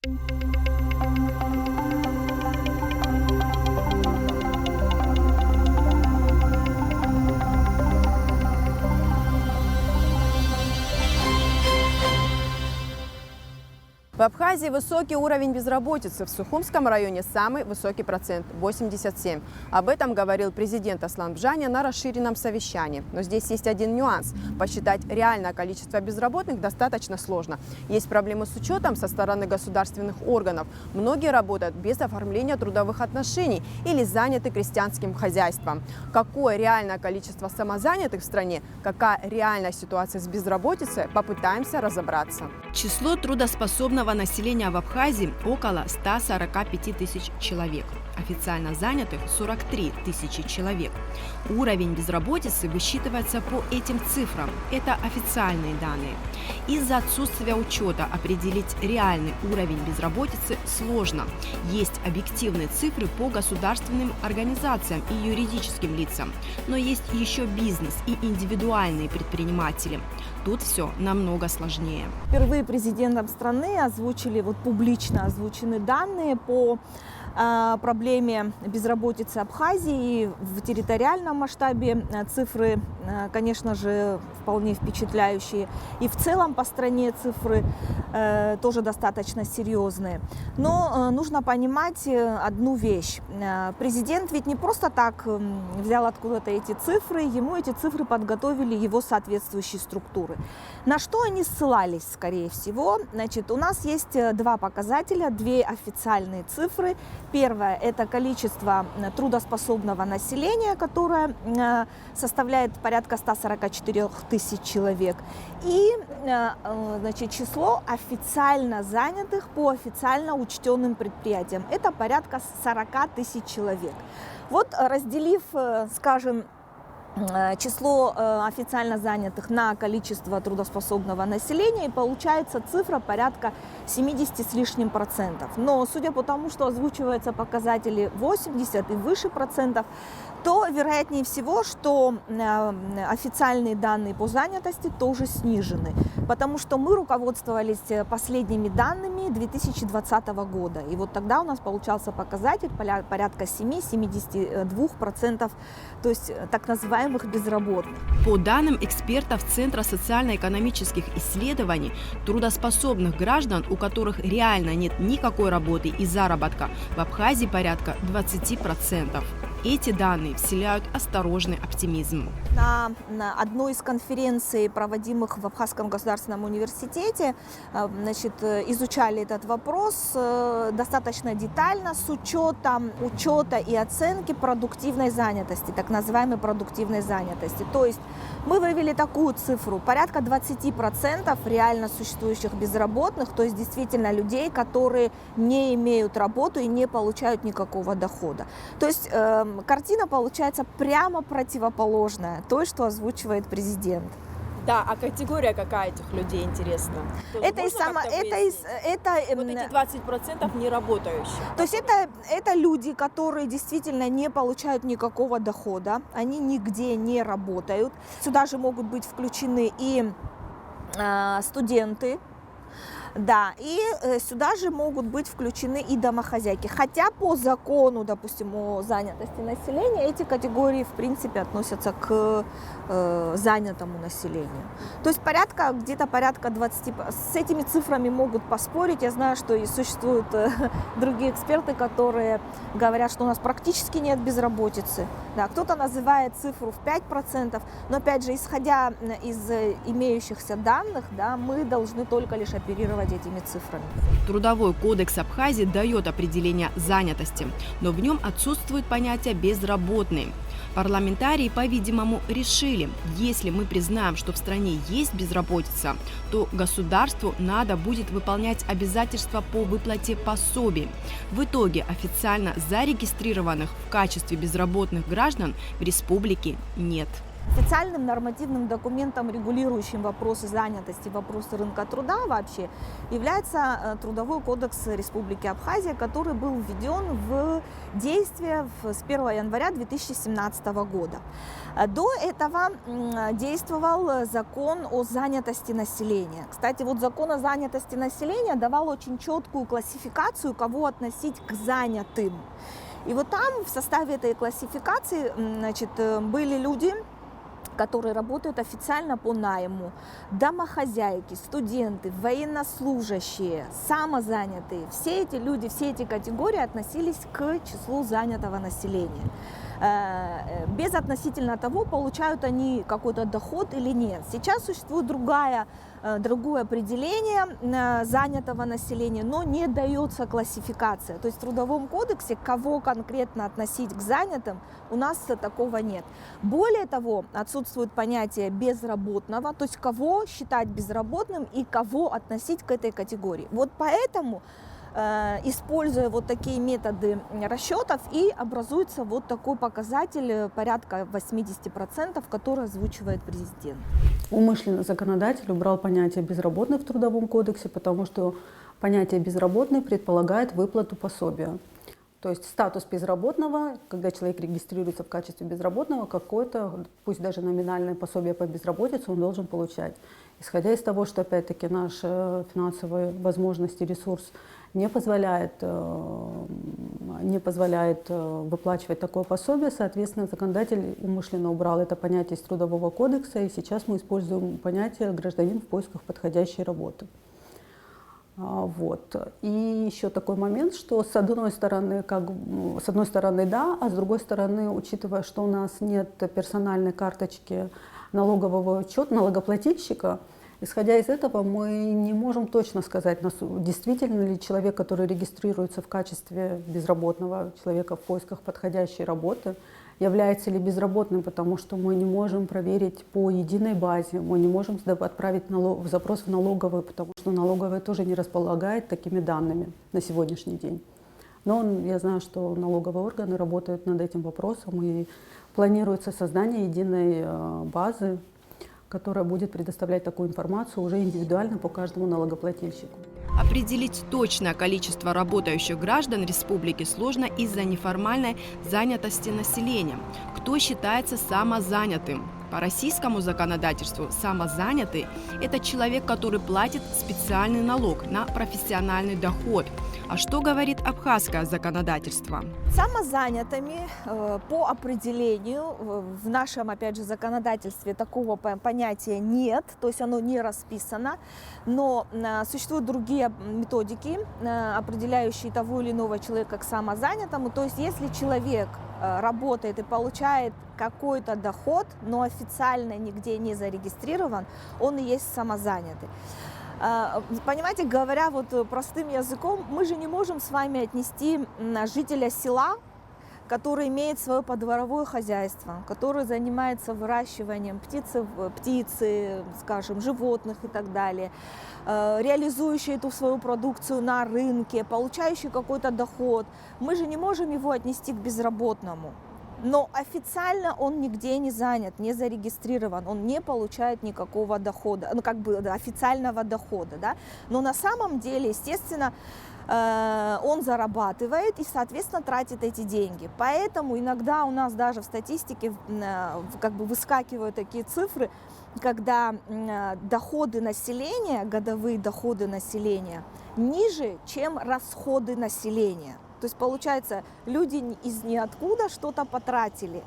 В Абхазии высокий уровень безработицы. В Сухумском районе самый высокий процент – 87. Об этом говорил президент Аслан Бжаня на расширенном совещании. Но здесь есть один нюанс. Посчитать реальное количество безработных достаточно сложно. Есть проблемы с учетом со стороны государственных органов. Многие работают без оформления трудовых отношений или заняты крестьянским хозяйством. Какое реальное количество самозанятых в стране, какая реальная ситуация с безработицей, попытаемся разобраться. Число трудоспособного населения в Абхазии около 145 тысяч человек. Официально занятых 43 тысячи человек. Уровень безработицы высчитывается по этим цифрам. Это официальные данные. Из-за отсутствия учета определить реальный уровень безработицы сложно. Есть объективные цифры по государственным организациям и юридическим лицам. Но есть еще бизнес и индивидуальные предприниматели. Тут все намного сложнее. Впервые президентом страны публично озвучены данные по проблеме безработицы Абхазии. В территориальном масштабе цифры, конечно же, вполне впечатляющие. И в целом по стране цифры тоже достаточно серьезные. Но нужно понимать одну вещь. Президент ведь не просто так взял откуда-то эти цифры, ему эти цифры подготовили его соответствующие структуры. На что они ссылались, скорее всего? Значит, у нас есть два показателя, две официальные цифры. Первое – это количество трудоспособного населения, которое составляет порядка 144 тысяч человек. И число официально занятых по официально учтенным предприятиям. Это порядка 40 тысяч человек. Вот разделив, скажем, число официально занятых на количество трудоспособного населения, и получается цифра порядка 70 с лишним процентов. Но судя по тому, что озвучиваются показатели 80 и выше процентов, то вероятнее всего, что официальные данные по занятости тоже снижены, потому что мы руководствовались последними данными 2020 года. И вот тогда у нас получался показатель порядка 7-72%, то есть так называемых безработных. По данным экспертов Центра социально-экономических исследований, трудоспособных граждан, у которых реально нет никакой работы и заработка, в Абхазии порядка 20%. Эти данные вселяют осторожный оптимизм. На одной из конференций, проводимых в Абхазском государственном университете, изучали этот вопрос достаточно детально с учетом учета и оценки продуктивной занятости, так называемой продуктивной занятости. То есть мы вывели такую цифру: порядка 20% реально существующих безработных, то есть действительно людей, которые не имеют работу и не получают никакого дохода. То есть картина получается прямо противоположная той, что озвучивает президент. Да, а категория какая этих людей, интересно? Вот эти 20% не работающих. То есть это люди, которые действительно не получают никакого дохода, они нигде не работают. Сюда же могут быть включены и студенты. Да, и сюда же могут быть включены и домохозяйки. Хотя по закону, допустим, о занятости населения, эти категории, в принципе, относятся к занятому населению. То есть где-то порядка 20. С этими цифрами могут поспорить. Я знаю, что и существуют другие эксперты, которые говорят, что у нас практически нет безработицы. Да, кто-то называет цифру в 5%, но, опять же, исходя из имеющихся данных, да, мы должны только лишь оперировать этими цифрами. Трудовой кодекс Абхазии дает определение занятости, но в нем отсутствует понятие «безработный». Парламентарии, по-видимому, решили, если мы признаем, что в стране есть безработица, то государству надо будет выполнять обязательства по выплате пособий. В итоге официально зарегистрированных в качестве безработных граждан в республике нет. Официальным нормативным документом, регулирующим вопросы занятости, вопросы рынка труда вообще, является Трудовой кодекс Республики Абхазия, который был введен в действие с 1 января 2017 года. До этого действовал закон о занятости населения. Кстати, вот закон о занятости населения давал очень четкую классификацию, кого относить к занятым. И вот там в составе этой классификации, значит, были люди, которые работают официально по найму, домохозяйки, студенты, военнослужащие, самозанятые. Все эти люди, все эти категории относились к числу занятого населения. Безотносительно того, получают они какой-то доход или нет. Сейчас существует другое определение занятого населения, но не дается классификация. То есть в Трудовом кодексе, кого конкретно относить к занятым, у нас такого нет. Более того, отсутствует понятие безработного, то есть кого считать безработным и кого относить к этой категории. Вот поэтому, используя вот такие методы расчетов, и образуется вот такой показатель порядка 80%, который озвучивает президент. Умышленно законодатель убрал понятие «безработный» в Трудовом кодексе, потому что понятие «безработный» предполагает выплату пособия. То есть статус безработного, когда человек регистрируется в качестве безработного, какое-то, пусть даже номинальное пособие по безработице он должен получать. Исходя из того, что опять-таки наши финансовые возможности, ресурс не позволяет выплачивать такое пособие, соответственно, законодатель умышленно убрал это понятие из Трудового кодекса, и сейчас мы используем понятие «гражданин в поисках подходящей работы». Вот. И еще такой момент, что с одной стороны да, а с другой стороны, учитывая, что у нас нет персональной карточки налогового учета, налогоплательщика, исходя из этого, мы не можем точно сказать, действительно ли человек, который регистрируется в качестве безработного человека в поисках подходящей работы, является ли безработным, потому что мы не можем проверить по единой базе, мы не можем отправить запрос в налоговую, потому что налоговая тоже не располагает такими данными на сегодняшний день. Но я знаю, что налоговые органы работают над этим вопросом, и планируется создание единой базы, которая будет предоставлять такую информацию уже индивидуально по каждому налогоплательщику. Определить точное количество работающих граждан республики сложно из-за неформальной занятости населения. Кто считается самозанятым? По российскому законодательству самозанятый – это человек, который платит специальный налог на профессиональный доход. А что говорит абхазское законодательство? Самозанятыми по определению в нашем, опять же, законодательстве такого понятия нет, то есть оно не расписано, но существуют другие методики, определяющие того или иного человека как самозанятому. То есть если человек работает и получает какой-то доход, но официально нигде не зарегистрирован, он и есть самозанятый. Понимаете, говоря вот простым языком, мы же не можем с вами отнести жителя села, который имеет свое подворовое хозяйство, который занимается выращиванием птицы, скажем, животных и так далее, реализующий эту свою продукцию на рынке, получающий какой-то доход. Мы же не можем его отнести к безработному. Но официально он нигде не занят, не зарегистрирован, он не получает никакого дохода, ну как бы официального дохода, да. Но на самом деле, естественно, он зарабатывает и, соответственно, тратит эти деньги. Поэтому иногда у нас даже в статистике как бы выскакивают такие цифры, когда доходы населения, годовые доходы населения ниже, чем расходы населения. То есть, получается, люди из ниоткуда что-то потратили.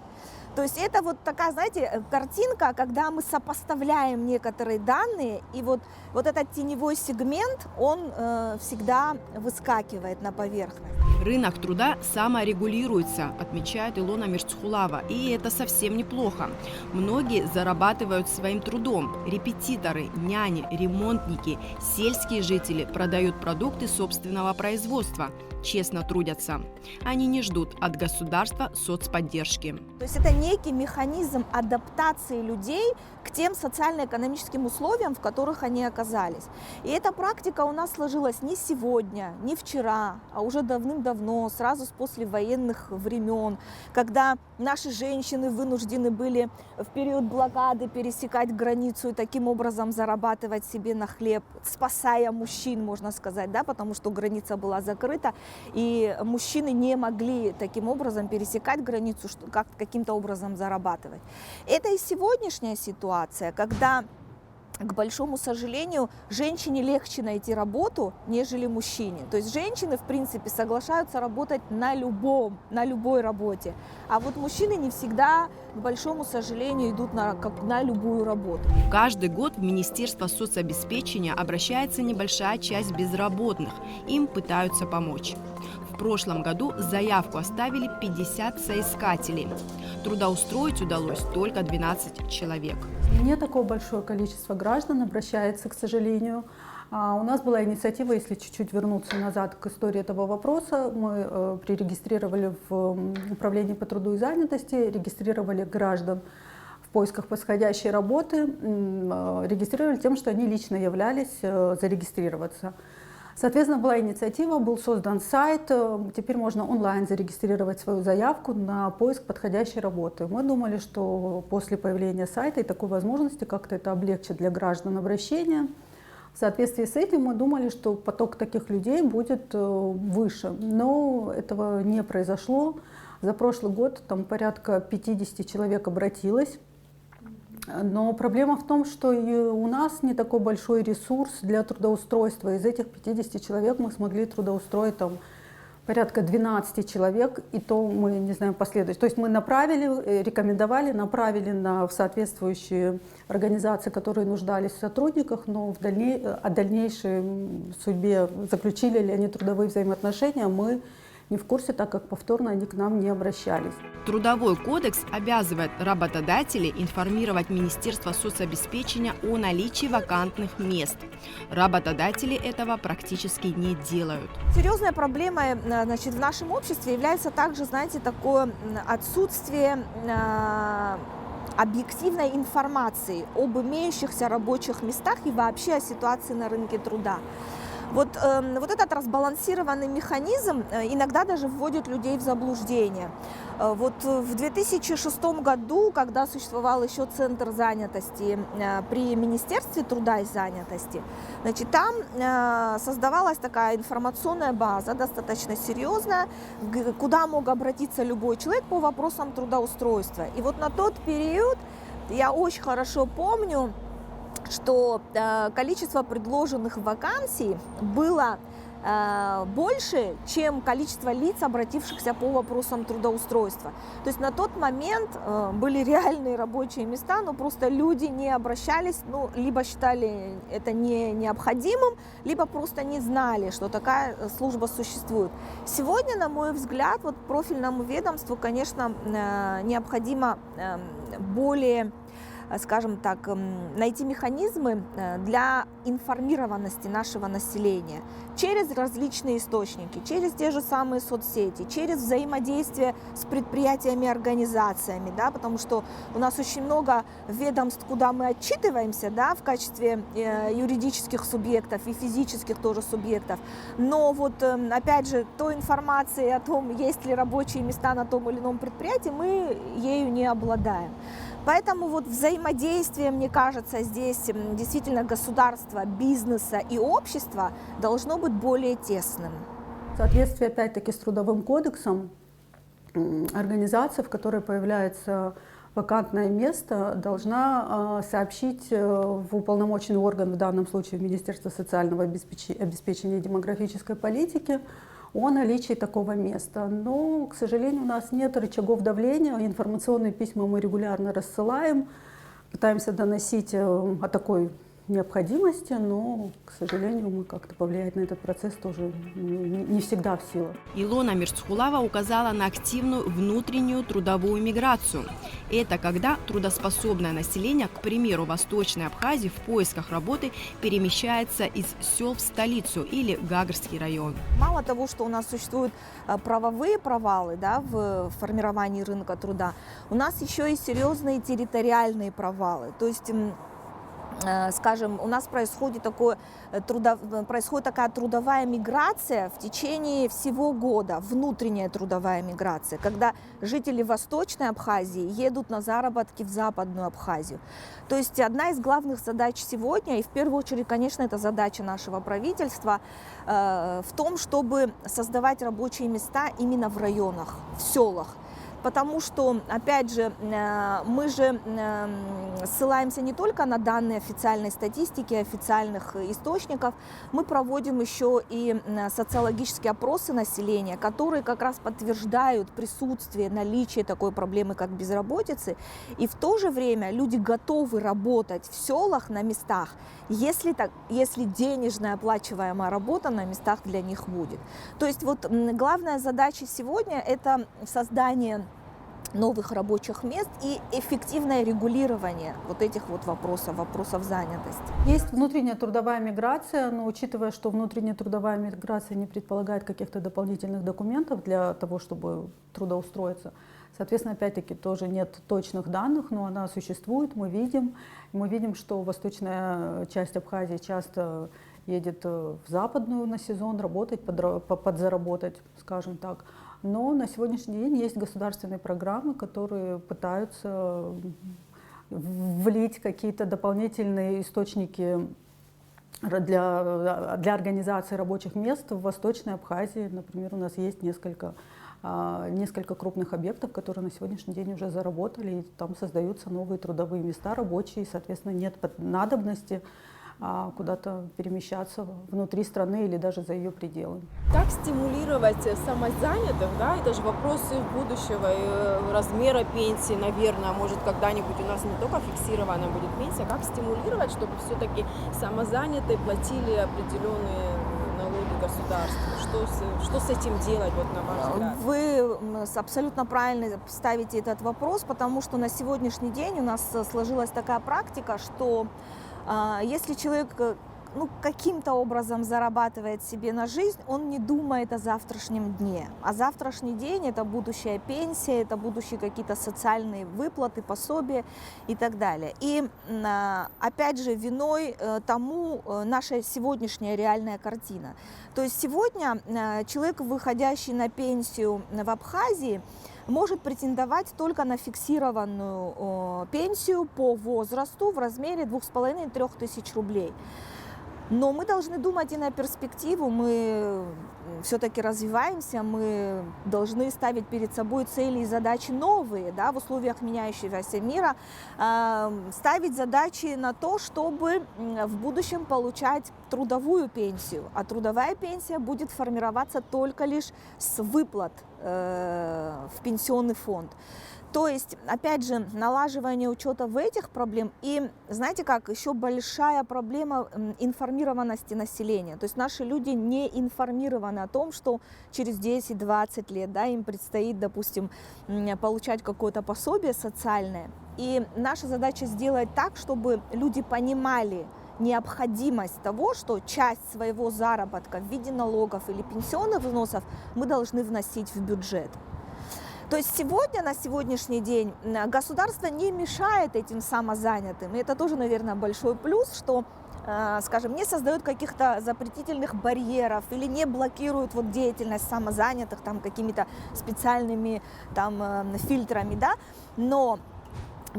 То есть это вот такая, знаете, картинка, когда мы сопоставляем некоторые данные, и вот этот теневой сегмент, он всегда выскакивает на поверхность. Рынок труда саморегулируется, отмечает Илона Мирцхулава, и это совсем неплохо. Многие зарабатывают своим трудом. Репетиторы, няни, ремонтники, сельские жители продают продукты собственного производства. честно трудятся. Они не ждут от государства соцподдержки. То есть это некий механизм адаптации людей к тем социально-экономическим условиям, в которых они оказались. И эта практика у нас сложилась не сегодня, не вчера, а уже давным-давно, сразу с послевоенных времен, когда наши женщины вынуждены были в период блокады пересекать границу и таким образом зарабатывать себе на хлеб, спасая мужчин, можно сказать, да, потому что граница была закрыта, и мужчины не могли таким образом пересекать границу, каким-то образом зарабатывать. Это и сегодняшняя ситуация, когда, к большому сожалению, женщине легче найти работу, нежели мужчине. То есть женщины, в принципе, соглашаются работать на любой работе. А вот мужчины не всегда, к большому сожалению, идут на любую работу. Каждый год в Министерство соцобеспечения обращается небольшая часть безработных. Им пытаются помочь. В прошлом году заявку оставили 50 соискателей. Трудоустроить удалось только 12 человек. Не такое большое количество граждан обращается, к сожалению. У нас была инициатива, если чуть-чуть вернуться назад к истории этого вопроса, мы прирегистрировали в Управлении по труду и занятости, регистрировали граждан в поисках подходящей работы, регистрировали тем, что они лично являлись зарегистрироваться. Соответственно, была инициатива, был создан сайт, теперь можно онлайн зарегистрировать свою заявку на поиск подходящей работы. Мы думали, что после появления сайта и такой возможности как-то это облегчит для граждан обращение. В соответствии с этим мы думали, что поток таких людей будет выше, но этого не произошло. За прошлый год там порядка 50 человек обратилось. Но проблема в том, что и у нас не такой большой ресурс для трудоустройства. Из этих 50 человек мы смогли трудоустроить там порядка 12 человек, и то мы не знаем последующие. То есть мы направили, рекомендовали, направили в соответствующие организации, которые нуждались в сотрудниках, но о дальнейшей судьбе, заключили ли они трудовые взаимоотношения, мы не в курсе, так как повторно они к нам не обращались. Трудовой кодекс обязывает работодателей информировать Министерство соцобеспечения о наличии вакантных мест. Работодатели этого практически не делают. Серьезной проблемой, значит, в нашем обществе является также, знаете, такое отсутствие объективной информации об имеющихся рабочих местах и вообще о ситуации на рынке труда. Вот этот разбалансированный механизм иногда даже вводит людей в заблуждение. Вот в 2006 году, когда существовал еще Центр занятости при Министерстве труда и занятости, значит, там создавалась такая информационная база, достаточно серьезная, куда мог обратиться любой человек по вопросам трудоустройства. И вот на тот период я очень хорошо помню, что количество предложенных вакансий было больше, чем количество лиц, обратившихся по вопросам трудоустройства. То есть на тот момент были реальные рабочие места, но просто люди не обращались, либо считали это не необходимым, либо просто не знали, что такая служба существует. Сегодня, на мой взгляд, вот профильному ведомству, конечно, необходимо более, скажем так, найти механизмы для информированности нашего населения через различные источники, через те же самые соцсети, через взаимодействие с предприятиями и организациями, да, потому что у нас очень много ведомств, куда мы отчитываемся, да, в качестве юридических субъектов и физических тоже субъектов, но вот опять же той информации о том, есть ли рабочие места на том или ином предприятии, мы ею не обладаем. Поэтому вот взаимодействие, мне кажется, здесь действительно государства, бизнеса и общества должно быть более тесным. В соответствии, опять-таки, с Трудовым кодексом, организация, в которой появляется вакантное место, должна сообщить в уполномоченный орган, в данном случае в Министерство социального обеспечения и демографической политики, о наличии такого места. Но, к сожалению, у нас нет рычагов давления, информационные письма мы регулярно рассылаем, пытаемся доносить о такой необходимости, но, к сожалению, мы как-то повлиять на этот процесс тоже не всегда в силах. Илона Мирцхулава указала на активную внутреннюю трудовую миграцию. Это когда трудоспособное население, к примеру, Восточной Абхазии, в поисках работы перемещается из сел в столицу или Гагарский район. Мало того, что у нас существуют правовые провалы, да, в формировании рынка труда, у нас еще и серьезные территориальные провалы. То есть, скажем, у нас происходит такая трудовая миграция в течение всего года, внутренняя трудовая миграция, когда жители Восточной Абхазии едут на заработки в Западную Абхазию. То есть одна из главных задач сегодня, и в первую очередь, конечно, это задача нашего правительства, в том, чтобы создавать рабочие места именно в районах, в селах. Потому что, опять же, мы же ссылаемся не только на данные официальной статистики, официальных источников, мы проводим еще и социологические опросы населения, которые как раз подтверждают присутствие, наличие такой проблемы, как безработицы. И в то же время люди готовы работать в селах на местах, если денежная оплачиваемая работа на местах для них будет. То есть вот главная задача сегодня – это создание новых рабочих мест и эффективное регулирование вот этих вот вопросов занятости. Есть внутренняя трудовая миграция, но учитывая, что внутренняя трудовая миграция не предполагает каких-то дополнительных документов для того, чтобы трудоустроиться, соответственно, опять-таки тоже нет точных данных, но она существует, мы видим, что восточная часть Абхазии часто едет в западную на сезон работать, подзаработать, скажем так. Но на сегодняшний день есть государственные программы, которые пытаются влить какие-то дополнительные источники для организации рабочих мест в Восточной Абхазии. Например, у нас есть несколько крупных объектов, которые на сегодняшний день уже заработали, и там создаются новые трудовые места рабочие, и, соответственно, нет надобности куда-то перемещаться внутри страны или даже за ее пределы. Как стимулировать самозанятых, да, это же вопросы будущего, размера пенсии, наверное, может когда-нибудь у нас не только фиксированная будет пенсия, как стимулировать, чтобы все-таки самозанятые платили определенные налоги государству? Что с этим делать, вот, на ваш взгляд? Вы абсолютно правильно ставите этот вопрос, потому что на сегодняшний день у нас сложилась такая практика, что если человек каким-то образом зарабатывает себе на жизнь, он не думает о завтрашнем дне. А завтрашний день – это будущая пенсия, это будущие какие-то социальные выплаты, пособия и так далее. И опять же виной тому наша сегодняшняя реальная картина. То есть сегодня человек, выходящий на пенсию в Абхазии, может претендовать только на фиксированную пенсию по возрасту в размере 2500–3000 тысяч рублей. Но мы должны думать и на перспективу, мы все-таки развиваемся, мы должны ставить перед собой цели и задачи новые, да, в условиях меняющегося мира, ставить задачи на то, чтобы в будущем получать трудовую пенсию, а трудовая пенсия будет формироваться только лишь с выплат в пенсионный фонд. То есть, опять же, налаживание учета в этих проблем и, знаете как, еще большая проблема информированности населения. То есть наши люди не информированы о том, что через 10-20 лет, да, им предстоит, допустим, получать какое-то пособие социальное. И наша задача сделать так, чтобы люди понимали необходимость того, что часть своего заработка в виде налогов или пенсионных взносов мы должны вносить в бюджет. То есть сегодня, на сегодняшний день, государство не мешает этим самозанятым. И это тоже, наверное, большой плюс, что, скажем, не создает каких-то запретительных барьеров или не блокирует вот деятельность самозанятых там какими-то специальными там фильтрами, да, но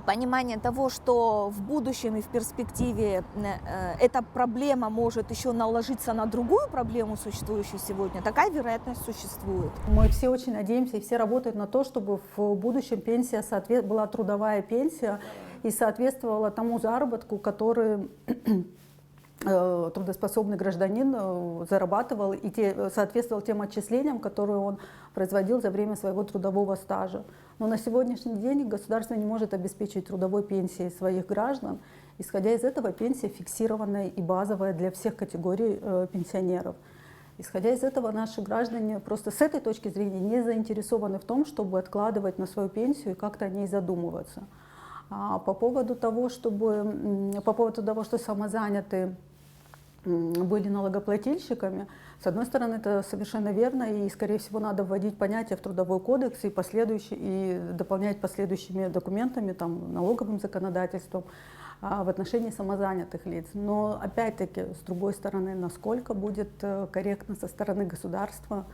понимание того, что в будущем и в перспективе эта проблема может еще наложиться на другую проблему, существующую сегодня, такая вероятность существует. Мы все очень надеемся и все работают на то, чтобы в будущем пенсия была трудовая пенсия и соответствовала тому заработку, который трудоспособный гражданин зарабатывал и соответствовал тем отчислениям, которые он производил за время своего трудового стажа. Но на сегодняшний день государство не может обеспечить трудовой пенсией своих граждан, Исходя из этого, пенсия фиксированная и базовая для всех категорий пенсионеров. Исходя из этого, наши граждане просто с этой точки зрения не заинтересованы в том, чтобы откладывать на свою пенсию и как-то о ней задумываться. По поводу того, что самозанятые были налогоплательщиками, с одной стороны, это совершенно верно, и, скорее всего, надо вводить понятие в Трудовой кодекс и дополнять последующими документами, налоговым законодательством в отношении самозанятых лиц. Но, опять-таки, с другой стороны, насколько будет корректно со стороны государства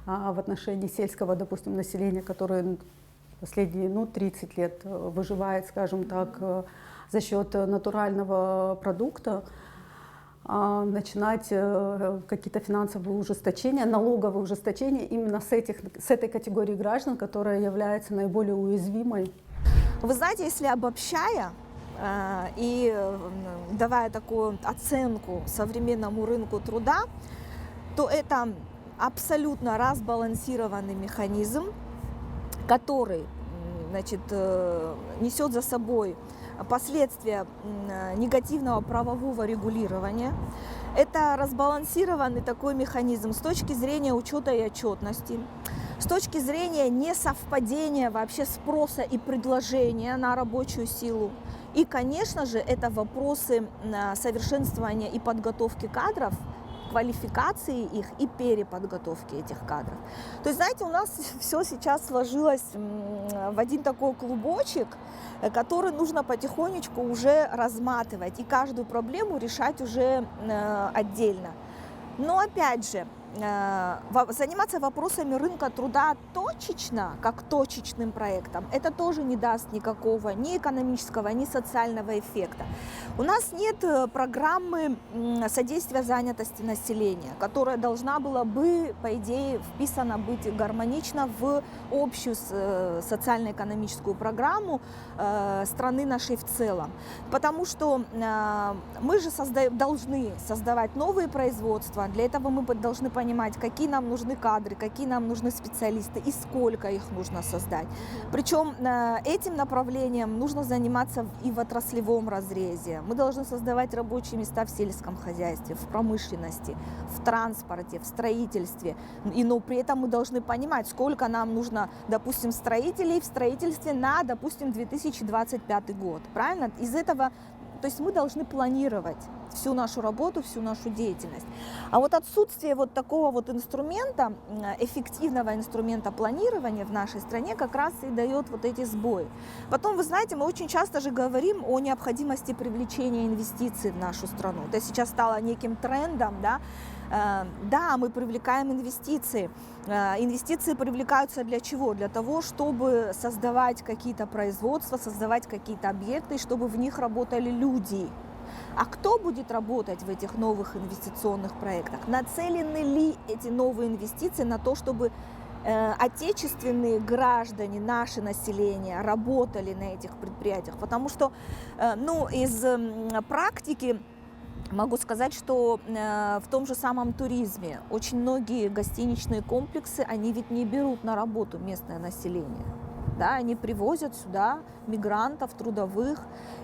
в отношении сельского, допустим, населения, которое последние 30 лет выживает, скажем так, за счет натурального продукта, начинать какие-то финансовые ужесточения, налоговые ужесточения именно с этой категории граждан, которая является наиболее уязвимой. Вы знаете, если обобщая и давая такую оценку современному рынку труда, то это абсолютно разбалансированный механизм, который, значит, несет за собой последствия негативного правового регулирования. Это разбалансированный такой механизм с точки зрения учета и отчетности, с точки зрения несовпадения вообще спроса и предложения на рабочую силу. И, конечно же, это вопросы совершенствования и подготовки кадров, квалификации их и переподготовки этих кадров. То есть, знаете, у нас все сейчас сложилось в один такой клубочек, который нужно потихонечку уже разматывать и каждую проблему решать уже отдельно. Но опять же, заниматься вопросами рынка труда точечно, как точечным проектом, это тоже не даст никакого ни экономического, ни социального эффекта. У нас нет программы содействия занятости населения, которая должна была бы, по идее, вписана быть гармонично в общую социально-экономическую программу страны нашей в целом. Потому что мы же должны создавать новые производства, для этого мы должны понимать, какие нам нужны кадры, какие нам нужны специалисты и сколько их нужно создать. Причем этим направлением нужно заниматься и в отраслевом разрезе. Мы должны создавать рабочие места в сельском хозяйстве, в промышленности, в транспорте, в строительстве. Но при этом мы должны понимать, сколько нам нужно, допустим, строителей в строительстве на, допустим, 2025 год. Правильно? Из этого, то есть мы должны планировать всю нашу работу, всю нашу деятельность. А вот отсутствие вот такого вот инструмента, эффективного инструмента планирования в нашей стране как раз и дает вот эти сбои. Потом, вы знаете, мы очень часто же говорим о необходимости привлечения инвестиций в нашу страну. Это сейчас стало неким трендом, да. Да, мы привлекаем инвестиции. Инвестиции привлекаются для чего? Для того, чтобы создавать какие-то производства, создавать какие-то объекты, чтобы в них работали люди. А кто будет работать в этих новых инвестиционных проектах? Нацелены ли эти новые инвестиции на то, чтобы отечественные граждане, наше население работали на этих предприятиях? Потому что из практики могу сказать, что в том же самом туризме очень многие гостиничные комплексы, они ведь не берут на работу местное население. Да, они привозят сюда мигрантов, трудовых,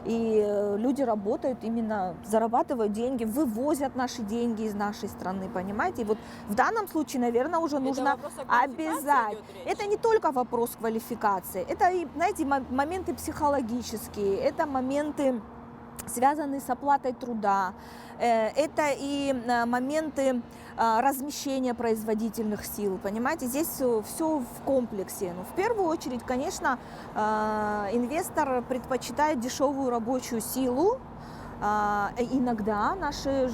и люди работают именно, зарабатывают деньги, вывозят наши деньги из нашей страны, понимаете? И вот в данном случае, наверное, уже нужно обязать. Это не только вопрос квалификации, это, знаете, моменты психологические, это моменты, связанные с оплатой труда, это и моменты размещения производительных сил, понимаете, здесь все в комплексе. Но в первую очередь, конечно, инвестор предпочитает дешевую рабочую силу. Иногда наши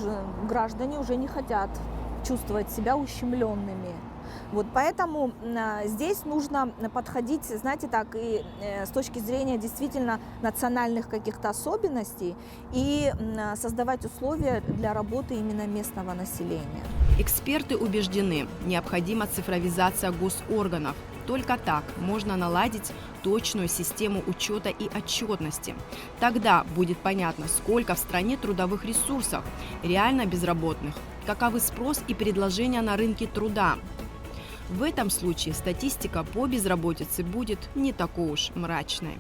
граждане уже не хотят чувствовать себя ущемленными. Вот поэтому здесь нужно подходить, знаете, так и с точки зрения действительно национальных каких-то особенностей и создавать условия для работы именно местного населения. Эксперты убеждены, необходима цифровизация госорганов. Только так можно наладить точную систему учета и отчетности. Тогда будет понятно, сколько в стране трудовых ресурсов, реально безработных, каковы спрос и предложения на рынке труда. В этом случае статистика по безработице будет не такой уж мрачной.